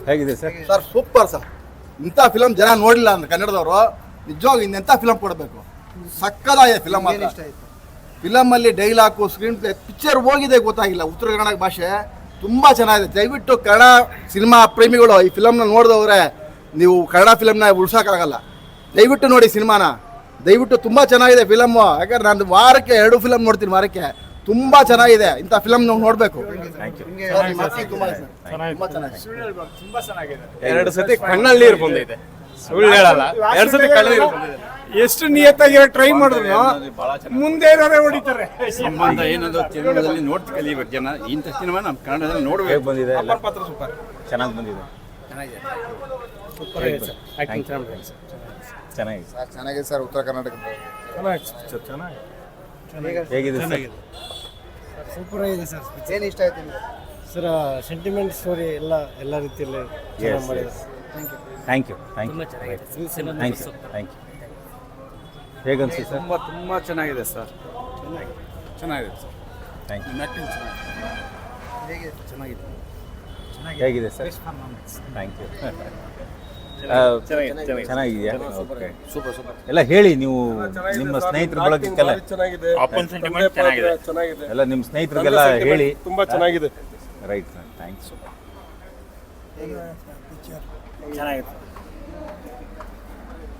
ಹೇಗಿದೆ sir? Sir super sir. ಇಂಥ film ಜನ ನೋಡಿಲ್ಲ ಅಂದ್ರೆ ಕನ್ನಡದವರು ನಿಜವಾಗಿ ಇನ್ನೆಂಥ ಫಿಲಮ್ ಕೊಡಬೇಕು. ಸಕ್ಕದಾಗಿದೆ ಫಿಲಮ್. ಫಿಲಮಲ್ಲಿ ಡೈಲಾಗು, ಸ್ಕ್ರೀನ್ ಪ್ಲೇ, ಪಿಕ್ಚರ್ ಹೋಗಿದೆ ಗೊತ್ತಾಗಿಲ್ಲ. ಉತ್ತರ ಕನ್ನಡ ಭಾಷೆ ತುಂಬ ಚೆನ್ನಾಗಿದೆ. ದಯವಿಟ್ಟು ಕನ್ನಡ ಸಿನಿಮಾ ಪ್ರೇಮಿಗಳು ಈ ಫಿಲಮ್ನ ನೋಡಿದವ್ರೆ ನೀವು ಕನ್ನಡ ಫಿಲಮ್ನ ಉಳ್ಸೋಕ್ಕಾಗಲ್ಲ. ದಯವಿಟ್ಟು ನೋಡಿ ಸಿನಿಮಾನ, ದಯವಿಟ್ಟು ತುಂಬ ಚೆನ್ನಾಗಿದೆ ಫಿಲಮ್ಮು. ಯಾಕಂದ್ರೆ ನಾನು ವಾರಕ್ಕೆ 2 ಫಿಲಮ್ ನೋಡ್ತೀನಿ ವಾರಕ್ಕೆ. ತುಂಬ ಚೆನ್ನಾಗಿದೆ. ಇಂಥ ಫಿಲಮ್ ನಾವು ನೋಡಬೇಕು. ಎರಡು ಸತಿ ಕಣ್ಣಲ್ಲಿ ನೀರು ಬಂದಿದೆ, ಸುಳ್ಳು ಹೇಳಲ್ಲ. ಎರಡು ಸತಿ ಕಣ್ಣಲ್ಲಿ ಎಷ್ಟು ನಿಯತ್ತಾಗಿ ಟ್ರೈ ಮಾಡಿದ್ರು ಮುಂದೆ ಏನಾದ್ರೆ ಹೊಡಿತಾರೆ. ಸಂಬಂಧ ಏನಾದ್ರು ಕನ್ನಡದಲ್ಲಿ ನೋಡ್ತಿ ಕಲಿಬೇಕು ಜನ. ಇಂಥ ಸಿನಿಮಾ ನಮ್ಮ ಕನ್ನಡದಲ್ಲಿ ನೋಡ್ಬೇಕು. ಬಂದಿದೆ, ಪಾತ್ರ ಸೂಪರ್ ಚೆನ್ನಾಗಿ ಬಂದಿದೆ. ಚೆನ್ನಾಗಿದೆ ಸರ್. ಉತ್ತರ ಕರ್ನಾಟಕ ಹೇಗಿದೆ ಸರ್? ಸೂಪರ್ ಆಗಿದೆ ಸರ್. ಏನು ಇಷ್ಟ ಆಯ್ತು ನಿಮಗೆ ಸರ್? ಸೆಂಟಿಮೆಂಟ್ ಸ್ಟೋರಿ ಎಲ್ಲ ರೀತಿಯಲ್ಲಿ ಥ್ಯಾಂಕ್ ಯು. ಹೇಗನ್ಸಿ ಸರ್? ತುಂಬ ಚೆನ್ನಾಗಿದೆ ಸರ್. ಚೆನ್ನಾಗಿದೆ ಸರ್. Thank you. ಚೆನ್ನಾಗಿದೆ. ಹೇಗಿದೆ ಸರ್? Thank you. ಚೆನ್ನಾಗಿದೆಯಾ? Okay, super super. ಎಲ್ಲ ಹೇಳಿ ನೀವು ನಿಮ್ಮ ಸ್ನೇಹಿತರ ಬಳಗಕ್ಕೆಲ್ಲ. ಅಪ್ಪನ ಸೆಂಟಿಮೆಂಟ್ ಚೆನ್ನಾಗಿದೆ. ಎಲ್ಲ ನಿಮ್ಮ ಸ್ನೇಹಿತರಿಗೆಲ್ಲ ಹೇಳಿ. ತುಂಬಾ ಚೆನ್ನಾಗಿದೆ. Right sir, thanks. ಚೆನ್ನಾಗಿದೆ.